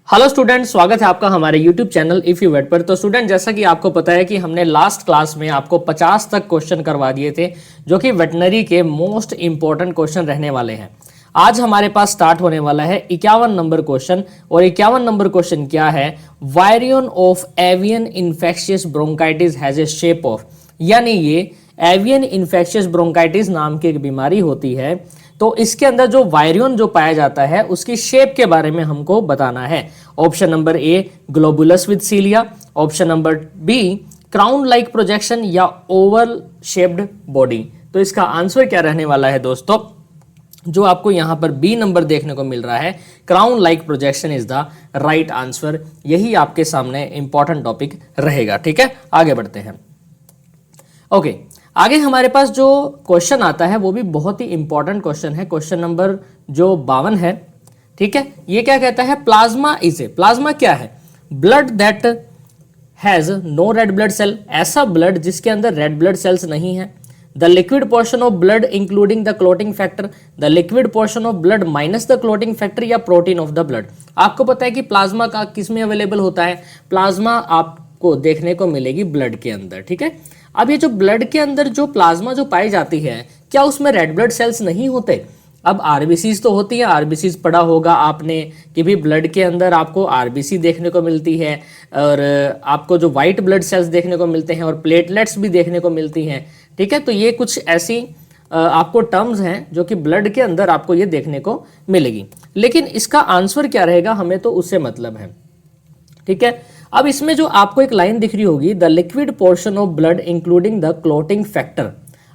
Hello student, स्वागत है आपका हमारे YouTube channel if you wait पर। तो स्टूडेंट, जैसा कि आपको पता है कि हमने लास्ट क्लास में आपको 50 तक क्वेश्चन करवा दिए थे जो कि वेटनरी के मोस्ट इंपॉर्टेंट क्वेश्चन रहने वाले हैं। आज हमारे पास स्टार्ट होने वाला है 51 नंबर क्वेश्चन। और 51 नंबर क्वेश्चन क्या है? Virion of avian infectious bronchitis has A shape of, यानी ये एवियन इन्फेक्शियस ब्रोंकाइटिस नाम की एक बीमारी होती है। तो इसके अंदर जो वायरियन जो पाया जाता है उसकी शेप के बारे में हमको बताना है। Option number A globulus with cilia, option number B crown like projection, या ओवल शेप्ड बॉडी। तो इसका आंसर क्या रहने वाला है दोस्तों? जो आपको यहां पर बी नंबर देखने को मिल रहा है, crown like projection is the right answer. यही आपके सामने इंपॉर्टेंट टॉपिक रहेगा। ठीक है, आगे बढ़ते हैं। ओके, आगे हमारे पास जो क्वेश्चन आता है वो भी बहुत ही इंपॉर्टेंट क्वेश्चन है। क्वेश्चन नंबर जो 52 है। ठीक है, ये क्या कहता है? प्लाज्मा इज ए, प्लाज्मा क्या है? Blood that has no red blood cell, ऐसा ब्लड जिसके अंदर रेड ब्लड सेल्स नहीं है। The liquid portion of blood including the clotting factor, the liquid portion of blood minus the clotting factor, या protein of the blood. आपको पता है कि प्लाज्मा का किस में अवेलेबल होता है? प्लाज्मा आपको देखने को मिलेगी ब्लड के अंदर। ठीक है, अब ये जो ब्लड के अंदर जो प्लाज्मा जो पाई जाती है, क्या उसमें रेड ब्लड सेल्स नहीं होते? अब आरबीसीज तो होती है। आरबीसीज पढ़ा होगा आपने कि भी ब्लड के अंदर आपको आरबीसी देखने को मिलती है, और आपको जो वाइट ब्लड सेल्स देखने को मिलते हैं, और प्लेटलेट्स भी देखने को मिलती हैं। ठीक है, तो ये कुछ ऐसी आपको टर्म्स हैं जो कि ब्लड के अंदर आपको ये देखने को मिलेगी। लेकिन इसका आंसर क्या रहेगा, हमें तो उससे मतलब है। ठीक है, अब इसमें जो आपको एक लाइन दिख रही होगी, the liquid portion of blood including the clotting factor.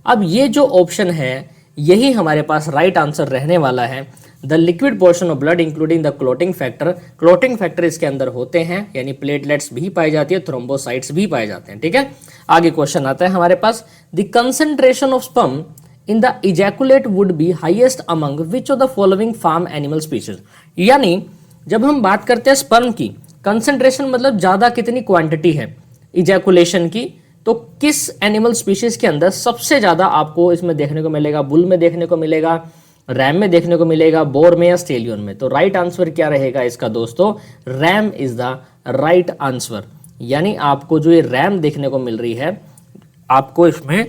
अब ये जो ऑप्शन है यही हमारे पास राइट आंसर रहने वाला है। The liquid portion of blood including the clotting factor. Clotting factor इसके अंदर होते हैं, यानी प्लेटलेट्स भी पाई जाती है, थ्रोम्बोसाइट्स भी पाए जाते हैं। ठीक है, आगे क्वेश्चन आता है हमारे पास, the concentration of sperm in the ejaculate would be highest among which of the following farm animal species. यानी जब हम बात करते हैं स्पर्म की कंसंट्रेशन, मतलब ज्यादा कितनी क्वांटिटी है इजैकुलेशन की, तो किस एनिमल स्पीशीज के अंदर सबसे ज्यादा आपको इसमें देखने को मिलेगा? बुल में देखने को मिलेगा, रैम में देखने को मिलेगा, बोर में, या स्टेलियन में। तो राइट आंसर क्या रहेगा इसका दोस्तों? RAM is the right answer. यानी आपको जो ये रैम देखने को मिल रही है, आपको इसमें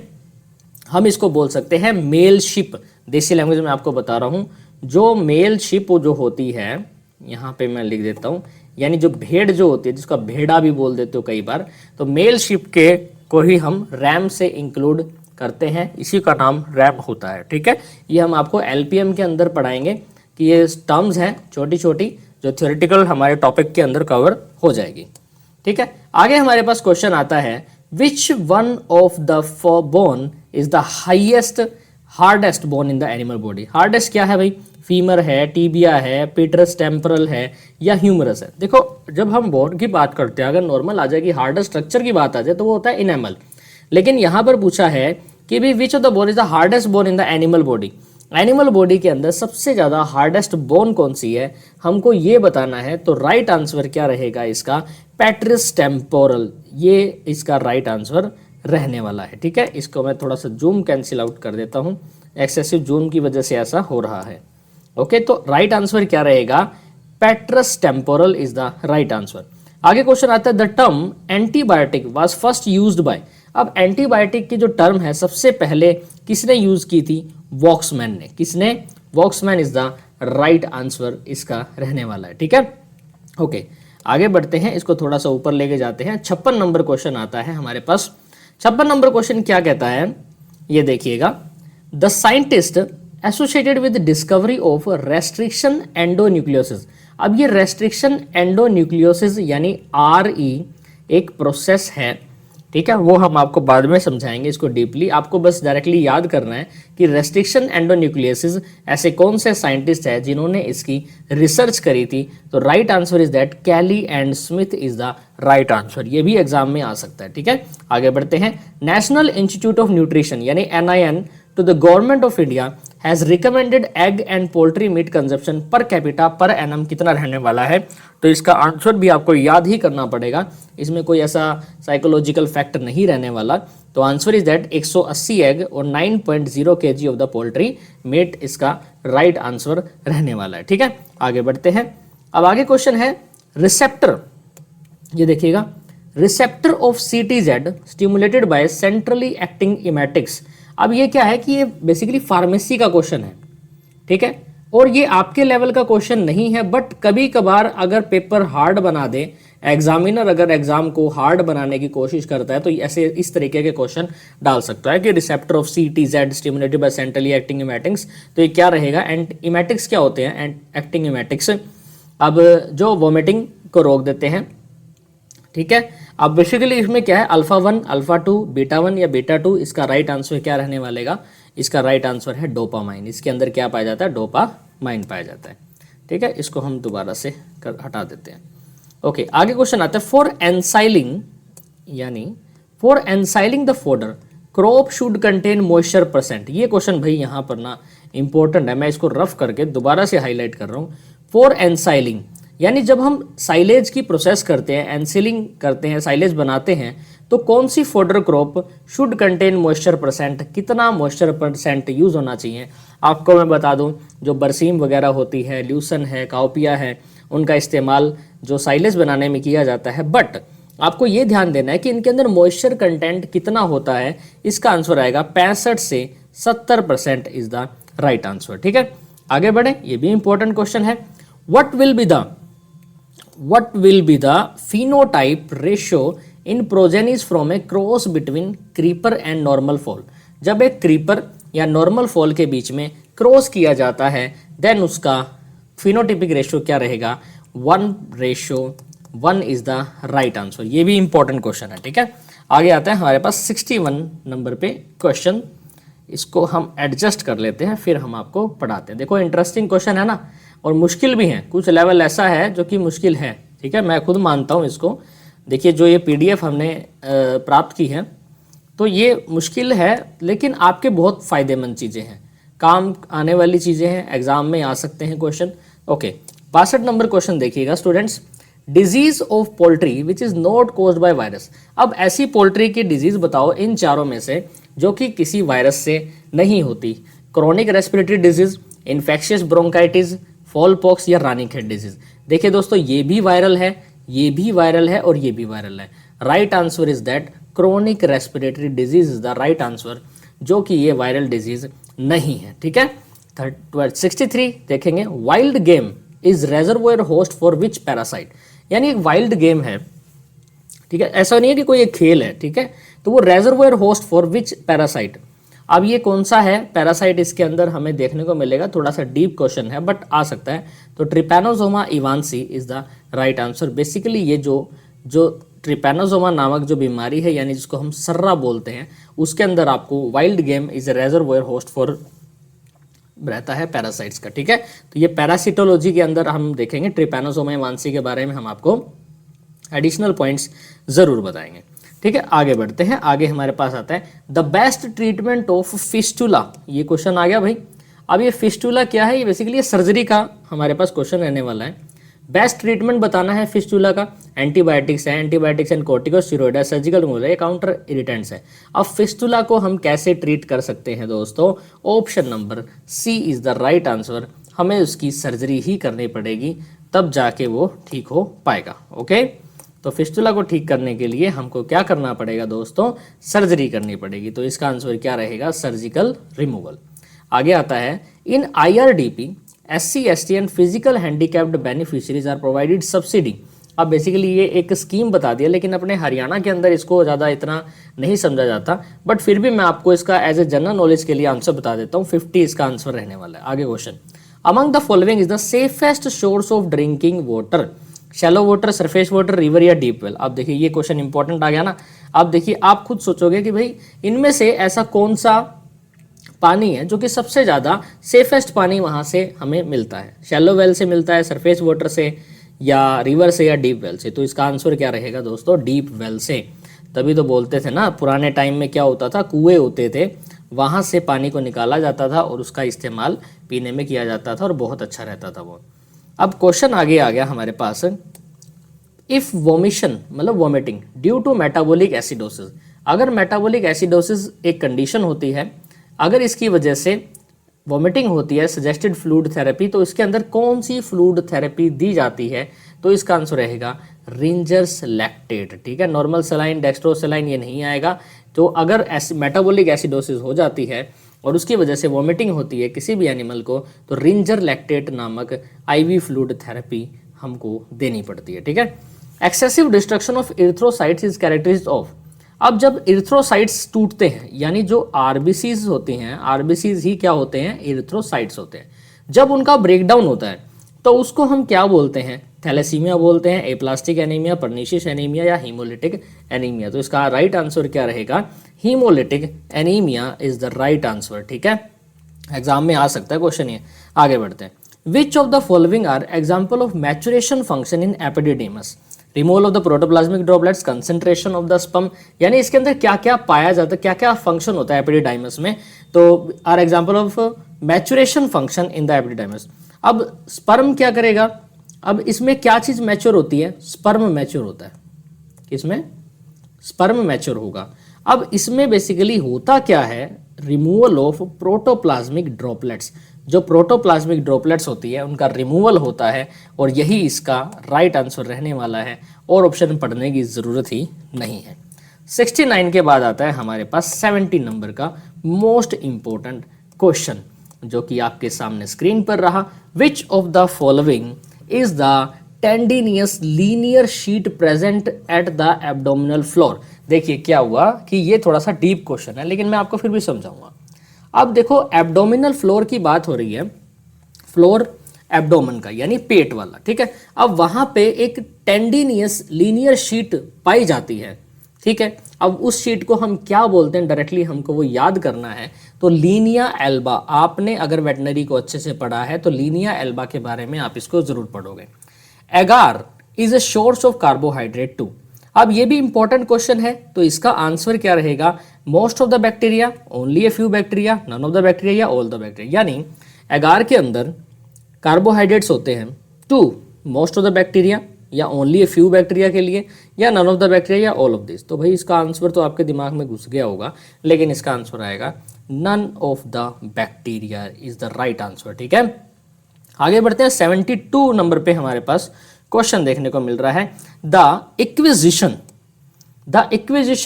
हम इसको बोल सकते हैं मेल शिप। देसी लैंग्वेज में आपको बता रहा हूं, जो मेल शिप जो होती है, यहां पे मैं लिख देता हूं, यानी जो भेड़ जो होती है, जिसका भेड़ा भी बोल देते हो कई बार, तो मेल शिप के को ही हम रैम से इंक्लूड करते हैं, इसी का नाम रैम होता है। ठीक है, ये हम आपको एलपीएम के अंदर पढ़ाएंगे कि ये टर्म्स हैं छोटी छोटी, जो थ्योरेटिकल हमारे टॉपिक के अंदर कवर हो जाएगी। ठीक है, आगे हमारे पास क्वेश्चन आता है, which one of the bone is the highest hardest bone in the animal body. Hardest क्या है भाई? फीमर है, टीबिया है, पेट्रस टेम्पोरल है, या ह्यूमरस है। देखो, जब हम बोन की बात करते हैं, अगर नॉर्मल आ जाए कि हार्डेस्ट स्ट्रक्चर की बात आ जाए तो वो होता है इनेमल। लेकिन यहां पर पूछा है कि भी विच of the bone is the hardest bone in the animal body. Animal body के अंदर सबसे ज्यादा हार्डेस्ट बोन कौन सी है, हमको ये बताना है। तो राइट आंसर क्या रहेगा इसका? पेट्रस टेम्पोरल, ये इसका राइट आंसर रहने वाला है। ठीक है, इसको मैं थोड़ा सा जूम कैंसिल आउट कर देता हूं, एक्सेसिव जूम की वजह से ऐसा हो रहा है। ओके, तो राइट आंसर क्या रहेगा? पेट्रस temporal is the right answer. आगे क्वेश्चन आता है, the term antibiotic was first used by. अब एंटीबायोटिक की जो टर्म है सबसे पहले किसने यूज की थी? वॉक्समैन ने। किसने? Voxman is the right answer इसका रहने वाला है। ठीक है, ओके, आगे बढ़ते हैं, इसको थोड़ा सा ऊपर लेके जाते हैं। 56 नंबर क्वेश्चन आता है हमारे पास। 56 नंबर क्वेश्चन क्या कहता है, ये देखिएगा, the scientist associated with discovery of restriction endonucleases. अब ये रेस्ट्रिक्शन एंडोन्यूक्लियोसिस यानी RE एक प्रोसेस है। ठीक है, वो हम आपको बाद में समझाएंगे इसको डीपली। आपको बस डायरेक्टली याद करना है कि रेस्ट्रिक्शन एंडोन्यूक्लियोसिस ऐसे कौन से साइंटिस्ट है जिन्होंने इसकी रिसर्च करी थी। तो right answer is that Kelly and Smith is the right answer. ये भी एग्जाम में आ सकता है। ठीक है, आगे बढ़ते हैं। नेशनल इंस्टीट्यूट ऑफ न्यूट्रिशन यानी NIN to the government of India has recommended egg and poultry meat consumption per capita per annum कितना रहने वाला है? तो इसका आंसर भी आपको याद ही करना पड़ेगा, इसमें कोई ऐसा साइकोलॉजिकल फैक्टर नहीं रहने वाला। तो आंसर इज दैट 180 एग और 9.0 kg of the poultry meet इसका राइट आंसर रहने वाला है। ठीक है, आगे बढ़ते हैं। अब आगे क्वेश्चन है, रिसेप्टर, ये देखिएगा, receptor of CTZ stimulated by centrally acting emetics. अब ये क्या है कि ये बेसिकली फार्मेसी का क्वेश्चन है, ठीक है, और ये आपके लेवल का क्वेश्चन नहीं है, बट कभी कभार अगर पेपर हार्ड बना दे, एग्जामिनर अगर एग्जाम को हार्ड बनाने की कोशिश करता है तो ऐसे इस तरीके के क्वेश्चन डाल सकता है कि receptor of CTZ stimulated by centrally acting emetics. तो ये क्या रहेगा, एंड इमेटिक्स क्या होते हैं, एंड एक्टिंग इमेटिक्स अब जो वोमिटिंग को रोक देते हैं, ठीक है। अब बेसिकली इसमें क्या है, अल्फा 1, अल्फा 2, बीटा 1 या बीटा 2, इसका राइट आंसर क्या रहने वालेगा, इसका राइट आंसर है डोपामाइन। इसके अंदर क्या पाया जाता है, डोपामाइन पाया जाता है, ठीक है। इसको हम दोबारा से हटा देते हैं। ओके, आगे क्वेश्चन आता है, फॉर एनसाइलिंग, यानी for ensiling the fodder crop should contain moisture percent. ये क्वेश्चन भाई यहाँ पर ना इंपॉर्टेंट है, मैं इसको रफ करके दोबारा से हाईलाइट कर रहा हूँ। फॉर एनसाइलिंग यानी जब हम साइलेज की प्रोसेस करते हैं, एनसिलिंग करते हैं, साइलेज बनाते हैं, तो कौन सी fodder crop should contain moisture percent, कितना मॉइस्चर परसेंट यूज़ होना चाहिए। आपको मैं बता दूं, जो बरसीम वगैरह होती है, ल्यूसन है, काउपिया है, उनका इस्तेमाल जो साइलेज बनाने में किया जाता है, बट आपको ये ध्यान देना है कि इनके अंदर मॉइस्चर कंटेंट कितना होता है। इसका आंसर आएगा 65 से 70% इज द राइट आंसर, ठीक है। आगे बढ़े, ये भी इंपॉर्टेंट क्वेश्चन है। What will be the phenotype ratio in progenies from a cross between creeper and normal fall। जब एक क्रीपर या नॉर्मल फॉल के बीच में क्रॉस किया जाता है, देन उसका फिनोटिपिक रेशियो क्या रहेगा, 1:1 इज द राइट आंसर। ये भी इंपॉर्टेंट क्वेश्चन है, ठीक है। आगे आता है हमारे पास 61 नंबर पे क्वेश्चन, इसको हम एडजस्ट कर लेते हैं, फिर हम आपको पढ़ाते हैं। देखो इंटरेस्टिंग क्वेश्चन है ना, और मुश्किल भी है, कुछ लेवल ऐसा है जो कि मुश्किल है, ठीक है, मैं खुद मानता हूँ इसको। देखिए जो ये PDF हमने प्राप्त की है, तो ये मुश्किल है, लेकिन आपके बहुत फ़ायदेमंद चीज़ें हैं, काम आने वाली चीज़ें हैं, एग्जाम में आ सकते हैं क्वेश्चन। ओके, 62 नंबर क्वेश्चन देखिएगा students, disease of poultry which is not caused by virus. अब ऐसी पोल्ट्री की डिजीज़ बताओ इन चारों में से जो कि किसी वायरस से नहीं होती। Chronic respiratory disease, infectious bronchitis, fall pox या रानीखेत डिजीज। देखिए दोस्तों, ये भी वायरल है, ये भी वायरल है और ये भी वायरल है। Right answer is that chronic respiratory disease is the right answer, जो कि ये वायरल डिजीज नहीं है, ठीक है। 63 देखेंगे, wild game is reservoir host for which parasite. यानी एक वाइल्ड गेम है, ठीक है, ऐसा नहीं है कि कोई एक खेल है, ठीक है, तो वो रेजर्वोयर होस्ट फॉर विच पैरासाइट। अब ये कौन सा है पैरासाइट, इसके अंदर हमें देखने को मिलेगा, थोड़ा सा डीप क्वेश्चन है बट आ सकता है। तो Trypanosoma evansi is the right answer. Basically ये जो ट्रिपैनोसोमा नामक जो बीमारी है, यानी जिसको हम सर्रा बोलते हैं, उसके अंदर आपको wild game is a reservoir host for रहता है पैरासाइट्स का, ठीक है। तो ये पैरासिटोलॉजी के अंदर हम देखेंगे, ट्रिपैनोसोमा इवांसी के बारे में हम आपको एडिशनल पॉइंट्स जरूर बताएंगे, ठीक है। आगे बढ़ते हैं, आगे हमारे पास आता है the best treatment of fistula. ये क्वेश्चन आ गया भाई। अब ये फिस्टुला क्या है, ये बेसिकली सर्जरी का हमारे पास क्वेश्चन रहने वाला है। बेस्ट ट्रीटमेंट बताना है फिस्टुला का, एंटीबायोटिक्स है, एंटीबायोटिक्स एंड कॉर्टिकोस्टेरॉइड है, सर्जिकल रिमूवल है, काउंटर इरिटेंट्स है। अब फिस्टुला को हम कैसे ट्रीट कर सकते हैं दोस्तों, option number C is the right answer. हमें उसकी सर्जरी ही करनी पड़ेगी, तब जाके वो ठीक हो पाएगा, ओके। तो फिस्टुला को ठीक करने के लिए हमको क्या करना पड़ेगा दोस्तों, सर्जरी करनी पड़ेगी। तो इसका आंसर क्या रहेगा, सर्जिकल रिमूवल। आगे आता है, in IRDP SC ST and physical handicapped beneficiaries are provided subsidy. अब बेसिकली ये एक स्कीम बता दिया, लेकिन अपने हरियाणा के अंदर इसको ज़्यादा इतना नहीं समझा जाता, बट फिर भी मैं आपको इसका एज ए जनरल नॉलेज के लिए आंसर बता देता हूँ। 50 इसका आंसर रहने वाला है। आगे question, among the following is the safest source of drinking water, shallow water, surface water, river या डीप वेल। अब देखिए ये क्वेश्चन इंपॉर्टेंट आ गया ना। अब देखिए आप खुद सोचोगे कि भाई इनमें से ऐसा कौन सा पानी है जो कि सबसे ज़्यादा सेफेस्ट पानी वहाँ से हमें मिलता है, शैलो वेल से मिलता है, सरफेस वाटर से, या रिवर से, या डीप वेल से। तो इसका आंसर क्या रहेगा दोस्तों, डीप वेल से। तभी तो बोलते थे ना, पुराने टाइम में क्या होता था, कुएँ होते थे, वहाँ से पानी को निकाला जाता था और उसका इस्तेमाल पीने में किया जाता था और बहुत अच्छा रहता था वो। अब क्वेश्चन आगे आ गया हमारे पास, इफ वोमिशन मतलब vomiting due to metabolic acidosis. अगर मेटाबॉलिक एसिडोसिस एक कंडीशन होती है, अगर इसकी वजह से वोमिटिंग होती है, सजेस्टेड फ्लूइड थेरेपी, तो इसके अंदर कौन सी फ्लूइड थेरेपी दी जाती है तो इसका आंसर रहेगा रिंजर्स लैक्टेट। ठीक है, नॉर्मल सलाइन, डेक्स्ट्रोसलाइन ये नहीं आएगा। तो अगर मेटाबॉलिक एसिडोसिस हो जाती है और उसकी वजह से वॉमिटिंग होती है किसी भी एनिमल को, तो रिंजर लैक्टेट नामक आईवी फ्लूइड थेरेपी हमको देनी पड़ती है। ठीक है, excessive destruction of erythrocytes is characteristic of. अब जब इरिथ्रोसाइट्स टूटते हैं, यानी जो आरबीसीज होती हैं, आरबीसीज ही क्या होते हैं, इरिथ्रोसाइट्स होते हैं, जब उनका ब्रेकडाउन होता है तो उसको हम क्या बोलते हैं, थैलेसीमिया बोलते हैं, एप्लास्टिक एनीमिया, पर्निशियस एनीमिया या हीमोलिटिक एनीमिया। तो इसका राइट आंसर क्या रहेगा, haemolytic anaemia is the right answer. ठीक है, एग्जाम में आ सकता है क्वेश्चन ये। आगे बढ़ते हैं, which of the following are example of maturation function in epididymis, removal of the protoplasmic droplets, concentration of the sperm, यानी इसके अंदर क्या क्या पाया जाता है, क्या क्या फंक्शन होता है एपिडिडाइमस में। तो are example of maturation function in the epididymis. अब स्पर्म क्या करेगा, अब इसमें क्या चीज मैच्योर होती है, स्पर्म मैच्योर होता है, किसमें, स्पर्म मैच्योर होगा। अब इसमें बेसिकली होता क्या है, रिमूवल ऑफ प्रोटोप्लाज्मिक ड्रॉपलेट्स, जो प्रोटोप्लाज्मिक ड्रॉपलेट्स होती है उनका रिमूवल होता है, और यही इसका राइट आंसर रहने वाला है, और ऑप्शन पढ़ने की जरूरत ही नहीं है। 69 के बाद आता है हमारे पास 70 नंबर का मोस्ट इंपॉर्टेंट क्वेश्चन, जो कि आपके सामने स्क्रीन पर रहा। Which of the following is the tendinous linear sheet present at the abdominal floor. देखिए क्या हुआ कि ये थोड़ा सा डीप क्वेश्चन है, लेकिन मैं आपको फिर भी समझाऊंगा। अब देखो एब्डोमिनल फ्लोर की बात हो रही है, फ्लोर एब्डोमेन का यानी पेट वाला। ठीक है, अब वहां पे एक टेंडिनियस लीनियर शीट पाई जाती है। ठीक है, अब उस शीट को हम क्या बोलते हैं, डायरेक्टली हमको वो याद करना है। तो लीनिया एल्बा, आपने अगर वेटनरी को अच्छे से पढ़ा है तो लीनिया एल्बा के बारे में आप इसको जरूर पढ़ोगे। Agar is a source of carbohydrate too. अब ये भी इंपॉर्टेंट क्वेश्चन है, तो इसका आंसर क्या रहेगा, most of the bacteria, only a few bacteria, none of the bacteria या ऑल द बैक्टीरिया। यानी एगार के अंदर कार्बोहाइड्रेट्स होते हैं to most of the bacteria, या ओनली ए फ्यू बैक्टीरिया के लिए, या नन ऑफ द बैक्टीरिया या ऑल ऑफ दिस। तो भाई इसका आंसर तो आपके दिमाग में घुस गया होगा, लेकिन इसका आंसर आएगा none of the bacteria is the right answer. ठीक है, आगे बढ़ते हैं। 72 नंबर पे हमारे पास क्वेश्चन देखने को मिल रहा है, the acquisition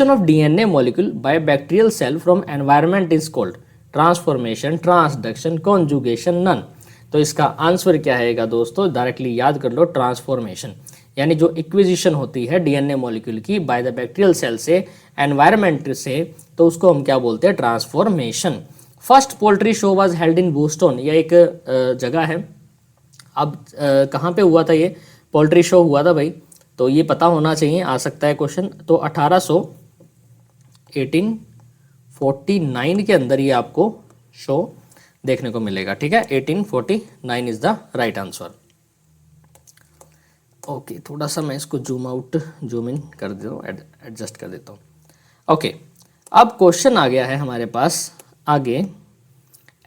of DNA molecule by bacterial cell from environment is called transformation, transduction, conjugation, none. तो इसका आंसर क्या रहेगा दोस्तों, डायरेक्टली याद कर लो, ट्रांसफॉर्मेशन। यानी जो एक्विजिशन होती है डीएनए मॉलिक्यूल की बाय द बैक्टीरियल सेल से, एनवायरनमेंट से, तो उसको हम क्या बोलते हैं, transformation. First poultry show was held in Boston, यह एक जगह है। अब कहाँ पे हुआ था ये पोल्ट्री शो हुआ था भाई, तो ये पता होना चाहिए, आ सकता है क्वेश्चन। तो 1849 के अंदर ये आपको शो देखने को मिलेगा। ठीक है, 1849 is the right answer. Okay, थोड़ा सा मैं इसको जूम आउट जूम इन कर देता हूँ, एडजस्ट कर देता हूँ। ओके, अब क्वेश्चन आ गया है हमारे पास आगे,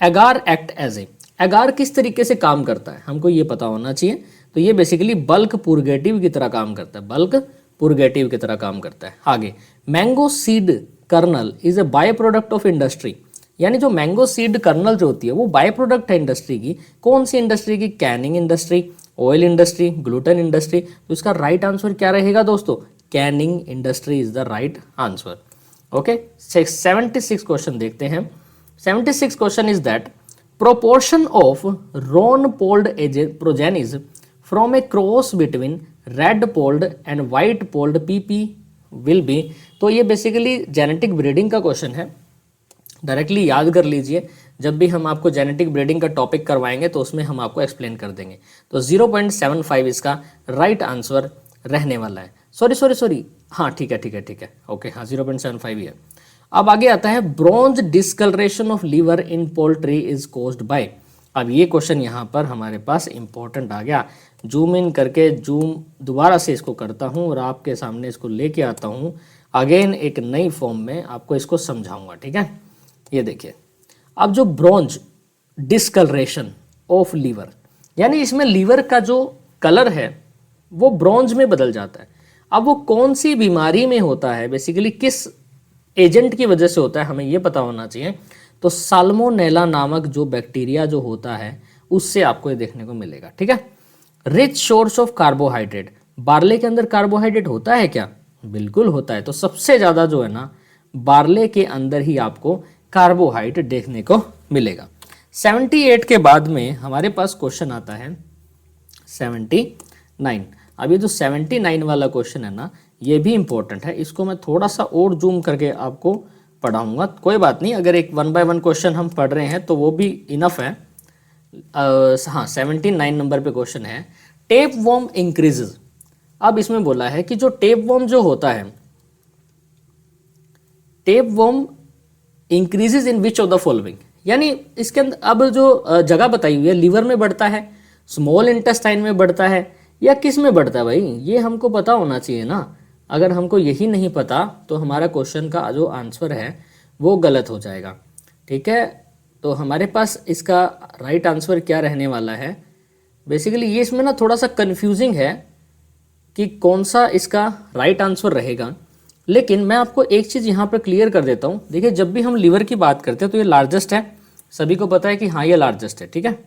एगार एक्ट एज ए, एगार किस तरीके से काम करता है हमको ये पता होना चाहिए। तो ये बेसिकली बल्क पुर्गेटिव की तरह काम करता है, बल्क पुर्गेटिव की तरह काम करता है। आगे, mango seed kernel is a by product of industry, यानी जो मैंगो सीड कर्नल जो होती है वो बाय प्रोडक्ट है इंडस्ट्री की। कौन सी इंडस्ट्री की, Canning industry, oil industry, gluten industry. तो इसका राइट आंसर क्या रहेगा दोस्तों, Canning industry is the right answer. Okay, 76 question देखते हैं। 76 question is that proportion of round-polled progenies from a cross between red-polled and white-polled PP will be। तो ये basically genetic breeding का क्वेश्चन है, directly याद कर लीजिए। जब भी हम आपको जेनेटिक ब्रीडिंग का टॉपिक करवाएंगे तो उसमें हम आपको एक्सप्लेन कर देंगे। तो 0.75 इसका राइट आंसर रहने वाला है। सॉरी, हाँ ठीक है, ओके, हाँ 0.75 ही है। अब आगे आता है, bronze discoloration of liver in poultry is caused by. अब ये क्वेश्चन यहाँ पर हमारे पास इंपॉर्टेंट आ गया। जूम इन करके जूम दोबारा से इसको करता हूँ और आपके सामने इसको लेके आता हूँ अगेन एक नई फॉर्म में, आपको इसको समझाऊंगा। ठीक है, ये देखिए, अब जो ब्रॉन्ज डिस्कलरेशन ऑफ लीवर, यानी इसमें लीवर का जो कलर है वो ब्रॉन्ज में बदल जाता है। अब वो कौन सी बीमारी में होता है, बेसिकली किस एजेंट की वजह से होता है, हमें ये पता होना चाहिए। तो साल्मोनेला नामक जो बैक्टीरिया जो होता है उससे आपको ये देखने को मिलेगा। ठीक है, rich source of carbohydrate, barley के अंदर कार्बोहाइड्रेट होता है क्या? बिल्कुल होता है। तो सबसे ज़्यादा जो है ना बार्ले के अंदर ही आपको कार्बोहाइड्रेट देखने को मिलेगा। 78 के बाद में हमारे पास क्वेश्चन आता है 79। अब ये जो 79 वाला क्वेश्चन है ना ये भी इंपॉर्टेंट है, इसको मैं थोड़ा सा और जूम करके आपको पढ़ाऊंगा। कोई बात नहीं, अगर एक 1 बाय 1 क्वेश्चन हम पढ़ रहे हैं तो वो भी इनफ है। हाँ 79 नंबर पे क्वेश्चन है, टेप वॉर्म इंक्रीजेज। अब इसमें बोला है कि जो टेप वॉर्म जो होता है, tape warm increases in which of the following, यानी इसके अंदर अब जो जगह बताई हुई है लीवर में बढ़ता है, स्मॉल इंटेस्टाइन में बढ़ता है, या किस में बढ़ता है भाई, ये हमको पता होना चाहिए ना। अगर हमको यही नहीं पता तो हमारा क्वेश्चन का जो आंसर है वो गलत हो जाएगा। ठीक है, तो हमारे पास इसका राइट आंसर क्या रहने वाला है, बेसिकली ये इसमें ना थोड़ा सा कंफ्यूजिंग है कि कौन सा इसका राइट आंसर रहेगा, लेकिन मैं आपको एक चीज़ यहाँ पर क्लियर कर देता हूँ। देखिए जब भी हम लीवर की बात करते हैं तो ये लार्जेस्ट है, सभी को पता है कि हाँ ये लार्जेस्ट है। ठीक है,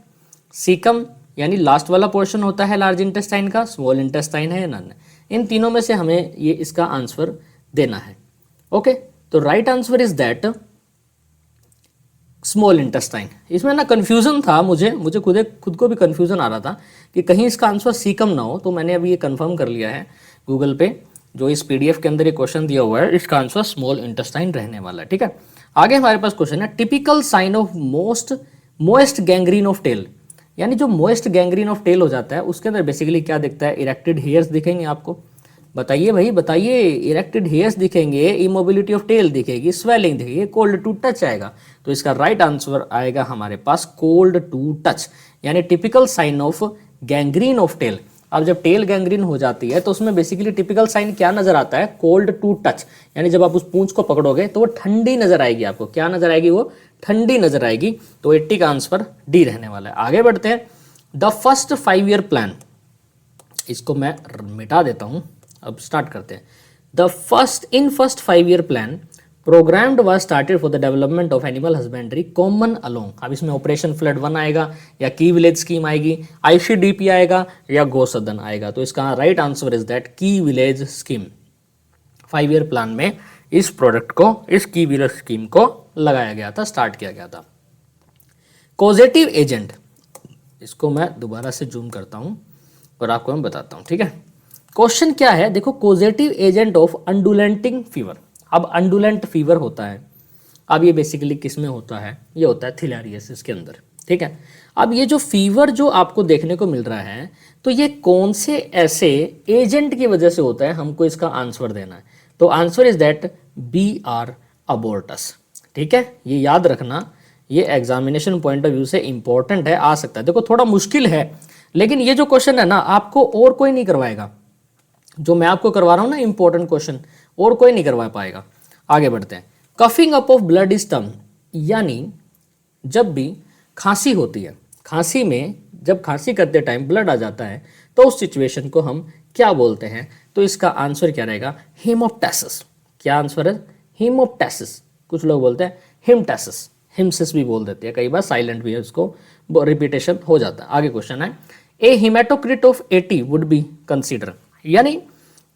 सीकम यानी लास्ट वाला पोर्शन होता है लार्ज इंटेस्टाइन का, स्मॉल इंटेस्टाइन है नन, इन तीनों में से हमें ये इसका आंसर देना है। ओके, तो right answer is that small intestine. इसमें ना कन्फ्यूजन था, मुझे खुद को भी कन्फ्यूजन आ रहा था कि कहीं इसका आंसर सीकम ना हो, तो मैंने अभी ये कंफर्म कर लिया है गूगल पे, जो इस पीडीएफ के अंदर ये क्वेश्चन दिया हुआ है इसका आंसर स्मॉल इंटेस्टाइन रहने वाला है। ठीक है, आगे हमारे पास क्वेश्चन है typical sign of most gangrene of tail, यानी जो मोस्ट गैंग्रीन ऑफ टेल हो जाता है उसके अंदर बेसिकली क्या दिखता है, इरेक्टेड हेयर्स दिखेंगे आपको। बताइए भाई बताइए, इरेक्टेड हेयर्स दिखेंगे, इमोबिलिटी ऑफ टेल दिखेगी, स्वेलिंग दिखेगी, कोल्ड टू टच आएगा। तो इसका राइट आंसर आएगा हमारे पास कोल्ड टू टच, यानी typical sign of gangrene of tail. अब जब टेल गैंग्रीन हो जाती है तो उसमें बेसिकली टिपिकल साइन क्या नजर आता है, कोल्ड टू टच, यानी जब आप उस पूंछ को पकड़ोगे तो वो ठंडी नजर आएगी आपको। क्या नजर आएगी, वो ठंडी नजर आएगी। तो 80 का आंसर डी रहने वाला है। आगे बढ़ते हैं, द फर्स्ट 5 ईयर प्लान, इसको मैं मिटा देता हूं, अब स्टार्ट करते हैं। The first 5 year plan programmed was started for the development of animal husbandry common along. अब इसमें ऑपरेशन फ्लड 1 आएगा, या की विलेज स्कीम आएगी, आईसीडीपी आएगा, या गोसदन आएगा। तो इसका राइट आंसर इज दैट की विलेज स्कीम। 5 ईयर प्लान में इस प्रोडक्ट को, इस की विलेज स्कीम को लगाया गया था, स्टार्ट किया गया था। कॉजेटिव एजेंट, इसको मैं दोबारा से जूम करता हूं और आपको मैं बताता हूं। ठीक है, क्वेश्चन क्या है, देखो कॉजेटिव एजेंट ऑफ अंडुलेंटिंग फीवर। अब अंडुलेंट फीवर होता है, अब ये बेसिकली किस में होता है, ये होता है थिलारियसिस के अंदर। ठीक है, अब ये जो फीवर जो आपको देखने को मिल रहा है तो ये कौन से ऐसे एजेंट की वजह से होता है, हमको इसका आंसर देना है। तो आंसर इज दैट BR अबोर्टस। ठीक है, ये याद रखना, ये एग्जामिनेशन पॉइंट ऑफ व्यू से इंपॉर्टेंट है, आ सकता है। देखो थोड़ा मुश्किल है, लेकिन ये जो क्वेश्चन है ना आपको और कोई नहीं करवाएगा, जो मैं आपको करवा रहा हूं ना इंपॉर्टेंट क्वेश्चन, और कोई नहीं करवा पाएगा। आगे बढ़ते हैं, coughing up of blood is term, यानी जब भी खांसी होती है, खांसी में जब खांसी करते टाइम ब्लड आ जाता है तो उस सिचुएशन को हम क्या बोलते हैं। तो इसका आंसर क्या रहेगा, हेमोप्टासिस। क्या आंसर है, हेमोप्टासिस। कुछ लोग बोलते हैं हिमटासिस, हिमसिस भी बोल देते हैं, कई बार साइलेंट भी है, उसको रिपीटेशन हो जाता है। आगे क्वेश्चन है, ए haematocrit of 80 would be consider, यानी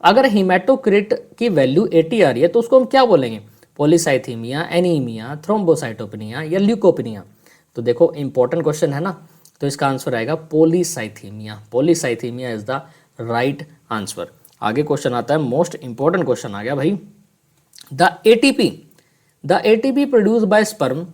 अगर हिमेटोक्रिट की वैल्यू 80 आ रही है तो उसको हम क्या बोलेंगे, पॉलीसाइथीमिया, एनीमिया, थ्रोम्बोसाइटोपेनिया या ल्यूकोपेनिया। तो देखो इंपॉर्टेंट क्वेश्चन है ना, तो इसका आंसर आएगा polycythaemia. Polycythaemia is the right answer. आगे क्वेश्चन आता है, मोस्ट इंपॉर्टेंट क्वेश्चन आ गया भाई, the ATP produced by sperm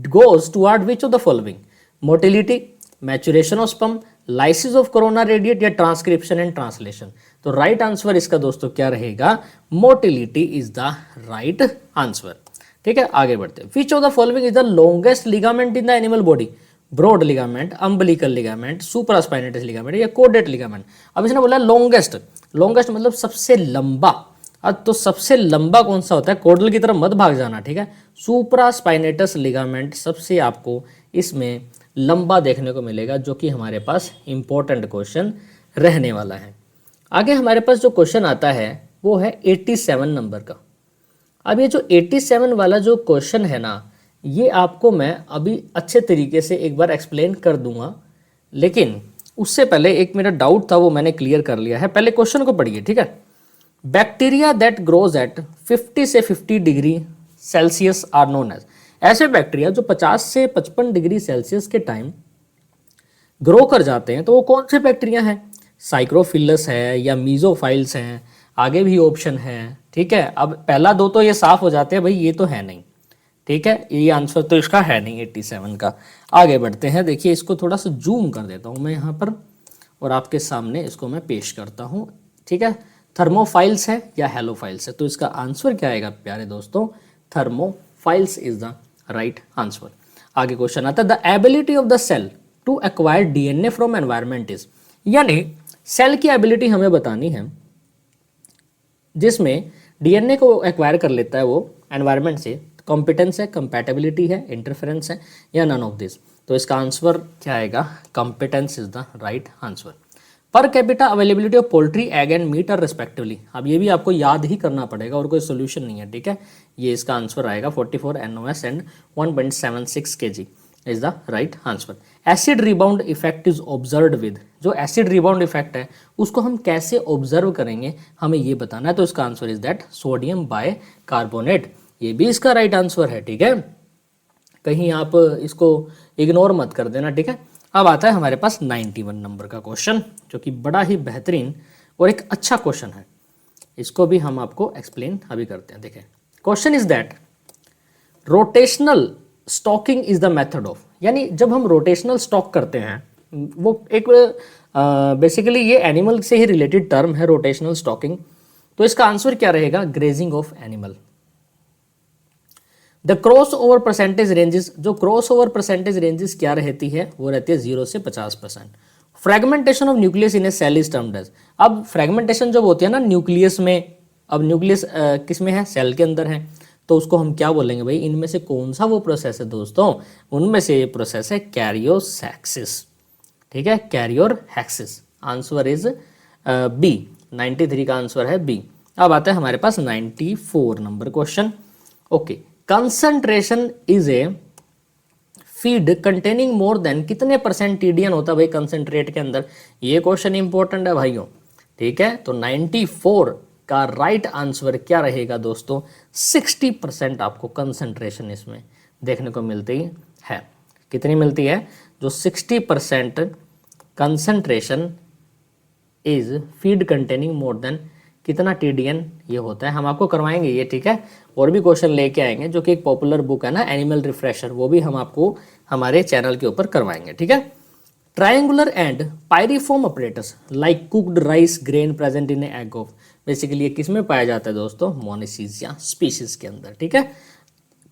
goes toward which of the following, motility, maturation of sperm, lysis of corona radiate या ट्रांसक्रिप्शन एंड ट्रांसलेशन। तो right answer इसका दोस्तों क्या रहेगा, motility is the right answer. ठीक है, आगे बढ़ते हैं, which of the following is the longest ligament in the animal body, broad ligament, umbilical ligament, supraspinatus ligament या कोडेट लिगामेंट। अब इसने बोला लॉन्गेस्ट, लॉन्गेस्ट मतलब सबसे लंबा। अब तो सबसे लंबा कौन सा होता है, कोडल की तरफ मत भाग जाना। ठीक है, सुप्रास्पाइनेटस लिगामेंट सबसे आपको इसमें लंबा देखने को मिलेगा, जो कि हमारे पास इंपॉर्टेंट क्वेश्चन रहने वाला है। आगे हमारे पास जो क्वेश्चन आता है वो है 87 नंबर का। अब ये जो 87 वाला जो क्वेश्चन है ना, ये आपको मैं अभी अच्छे तरीके से एक बार एक्सप्लेन कर दूंगा, लेकिन उससे पहले एक मेरा डाउट था, वो मैंने क्लियर कर लिया है। पहले क्वेश्चन को पढ़िए, ठीक है। बैक्टीरिया दैट ग्रोज एट 50 से 50 degree Celsius are known as, ऐसे बैक्टीरिया जो 50 से 55 डिग्री सेल्सियस के टाइम ग्रो कर जाते हैं, तो वो कौन से बैक्टीरिया हैं? साइक्रोफिलस है या मीजोफाइल्स हैं, आगे भी ऑप्शन है, ठीक है। अब पहला दो तो ये साफ हो जाते हैं भाई, ये तो है नहीं, ठीक है, ये आंसर तो इसका है नहीं 87 का। आगे बढ़ते हैं, देखिए इसको थोड़ा सा जूम कर देता हूँ मैं यहाँ पर और आपके सामने इसको मैं पेश करता हूँ, ठीक है। थर्मोफाइल्स है या हेलोफाइल्स है, तो इसका आंसर क्या आएगा प्यारे दोस्तों? Thermophiles is the right answer. आगे क्वेश्चन आता है, the ability of the cell to acquire DNA from environment is, यानी सेल की एबिलिटी हमें बतानी है जिसमें डीएनए को एक्वायर कर लेता है वो एनवायरनमेंट से। कॉम्पिटेंस है, कंपैटिबिलिटी है, इंटरफेरेंस है या नन ऑफ दिस, तो इसका आंसर क्या आएगा? Competence is the right answer. Per capita availability of poultry, egg and meat are respectively, अब ये भी आपको याद ही करना पड़ेगा और कोई सोल्यूशन नहीं है, ठीक है। ये इसका आंसर आएगा 44 NOS and 1.76 kg is the right answer. Acid rebound effect is observed with, जो एसिड रिबाउंड इफेक्ट है उसको हम कैसे ऑब्जर्व करेंगे हमें ये बताना है, तो इसका answer is that sodium bicarbonate, ये भी इसका राइट आंसर है, ठीक है। कहीं आप इसको इग्नोर मत कर देना, ठीक है। अब आता है हमारे पास 91 नंबर का क्वेश्चन, जो कि बड़ा ही बेहतरीन और एक अच्छा क्वेश्चन है। इसको भी हम आपको एक्सप्लेन अभी करते हैं। देखें, question is that rotational stalking is the method of, यानी जब हम रोटेशनल स्टॉक करते हैं, वो एक बेसिकली ये एनिमल से ही रिलेटेड टर्म है रोटेशनल स्टॉकिंग, तो इसका आंसर क्या रहेगा? Grazing of animal. The cross over percentage ranges, जो क्रॉस ओवर परसेंटेज रेंजेस क्या रहती है? वो रहती है 0 से 50%। Fragmentation of nucleus in a cell is termed as, अब फ्रेगमेंटेशन जब होती है ना न्यूक्लियस में, अब न्यूक्लियस किस में है? सेल के अंदर है, तो उसको हम क्या बोलेंगे भाई? इनमें से कौन सा वो प्रोसेस है दोस्तों? उनमें से ये प्रोसेस है कैरियोसैक्सिस, ठीक है, कैरियोरहेक्सिस। आंसर इज बी, 93 का आंसर है बी। अब आता है हमारे पास 94 number question. Okay, concentration is a feed containing more than, कितने परसेंट टीडीएन होता है भाई कंसंट्रेट के अंदर? ये क्वेश्चन इंपॉर्टेंट है भाइयों, ठीक है। तो 94 का राइट आंसर क्या रहेगा दोस्तों? 60% आपको कंसंट्रेशन इसमें देखने को मिलती है। कितनी मिलती है? जो 60% concentration is feed containing more than, कितना टीडीएन ये होता है, हम आपको करवाएंगे ये, ठीक है। और भी क्वेश्चन लेके आएंगे, जो कि एक पॉपुलर बुक है ना एनिमल रिफ्रेशर, वो भी हम आपको हमारे चैनल के ऊपर करवाएंगे, ठीक है। Triangular and pyriform operators like cooked rice grain present in egg of, basically ये किस में पाया जाता है दोस्तों? मोनेसीजिया स्पीशीज के अंदर, ठीक है।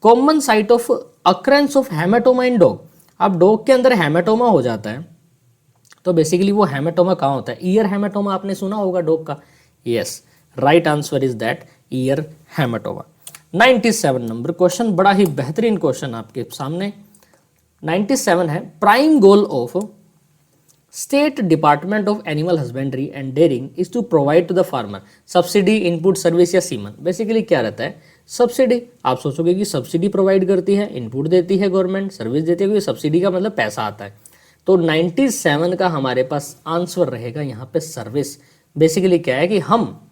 Common site of occurrence of haematoma in dog, अब डॉग के अंदर हेमेटोमा हो जाता है, तो बेसिकली वो हेमेटोमा कहाँ होता है? ईयर हेमेटोमा आपने सुना होगा डॉग का, yes, right answer is that ear haematoma. 97 number question, बड़ा ही बेहतरीन क्वेश्चन आपके सामने। 97 है, prime goal of state department of animal husbandry and dairying is to provide to the farmer subsidy, input, service या सीमन। बेसिकली क्या रहता है? सब्सिडी। आप सोचोगे कि सब्सिडी प्रोवाइड करती है, इनपुट देती है गवर्नमेंट, सर्विस देती है, क्योंकि सब्सिडी का मतलब पैसा आता है। तो 97 का हमारे पास आंसर रहेगा यहाँ पे सर्विस। बेसिकली क्या है कि हम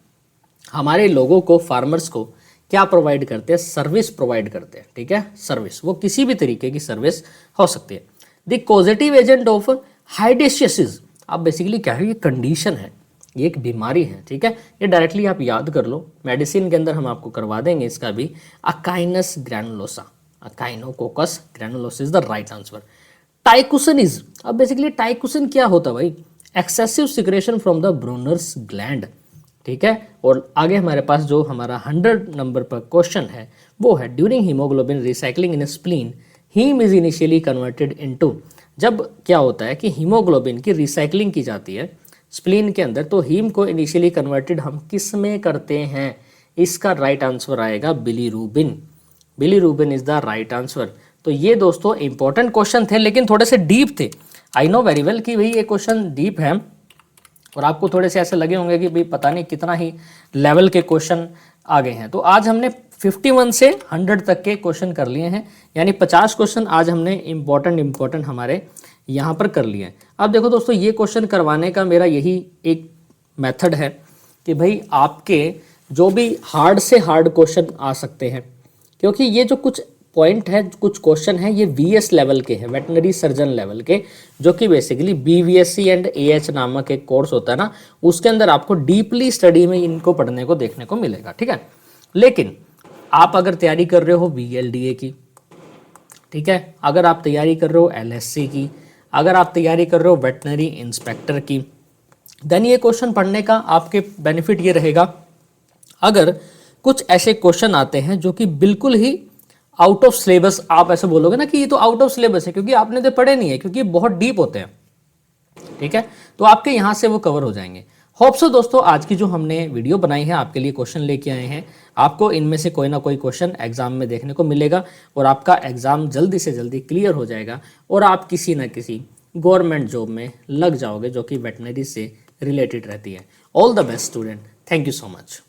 हमारे लोगों को, फार्मर्स को क्या प्रोवाइड करते हैं? सर्विस प्रोवाइड करते हैं, ठीक है। सर्विस, वो किसी भी तरीके की सर्विस हो सकती है। द कॉजेटिव एजेंट ऑफ हाइडेशियसिस, अब बेसिकली क्या है? ये कंडीशन है, ये एक बीमारी है, ठीक है। ये डायरेक्टली आप याद कर लो, मेडिसिन के अंदर हम आपको करवा देंगे इसका भी। Acinus granulosa, echinococcus granulosa is the right answer. टाइकुसन इज, अब बेसिकली टाइकुसन क्या होता है भाई? Excessive secretion from the Brunner's gland, ठीक है। और आगे हमारे पास जो हमारा 100 नंबर पर क्वेश्चन है वो है, during haemoglobin recycling in spleen haem is initially converted into, जब क्या होता है कि हीमोग्लोबिन की रिसाइकलिंग की जाती है स्प्लीन के अंदर, तो हीम को इनिशियली कन्वर्टेड हम किस में करते हैं? इसका राइट आंसर आएगा bilirubin. Bilirubin is the right answer. तो ये दोस्तों इंपॉर्टेंट क्वेश्चन थे, लेकिन थोड़े से डीप थे। आई नो वेरी वेल कि भाई ये क्वेश्चन डीप है और आपको थोड़े से ऐसे लगे होंगे कि भाई पता नहीं कितना ही लेवल के क्वेश्चन आ गए हैं। तो आज हमने 51 से 100 तक के क्वेश्चन कर लिए हैं, यानी 50 क्वेश्चन आज हमने इम्पोर्टेंट हमारे यहाँ पर कर लिए हैं। अब देखो दोस्तों, ये क्वेश्चन करवाने का मेरा यही एक मेथड है कि भाई आपके जो भी हार्ड से हार्ड क्वेश्चन आ सकते हैं, क्योंकि ये जो कुछ पॉइंट है, कुछ क्वेश्चन है, ये वीएस लेवल के हैं, वेटनरी सर्जन लेवल के, जो कि बेसिकली बीवीएससी एंड एएच नामक एक कोर्स होता है ना, उसके अंदर आपको डीपली स्टडी में इनको पढ़ने को देखने को मिलेगा, ठीक है। लेकिन आप अगर तैयारी कर रहे हो वीएलडीए की, ठीक है, अगर आप तैयारी कर रहे हो एलएससी की, अगर आप तैयारी कर रहे हो वेटनरी इंस्पेक्टर की, देन ये क्वेश्चन पढ़ने का आपके बेनिफिट ये रहेगा, अगर कुछ ऐसे क्वेश्चन आते हैं जो कि बिल्कुल ही आउट ऑफ सिलेबस, आप ऐसे बोलोगे ना कि ये तो आउट ऑफ सिलेबस है, क्योंकि आपने तो पढ़े नहीं है, क्योंकि बहुत डीप होते हैं, ठीक है, तो आपके यहाँ से वो कवर हो जाएंगे। होप सो दोस्तों, आज की जो हमने वीडियो बनाई है, आपके लिए क्वेश्चन लेके आए हैं, आपको इनमें से कोई ना कोई क्वेश्चन एग्जाम में देखने को मिलेगा और आपका एग्जाम जल्दी से जल्दी क्लियर हो जाएगा और आप किसी ना किसी गवर्नमेंट जॉब में लग जाओगे जो कि वेटनरी से रिलेटेड रहती है। All the best student, thank you so much.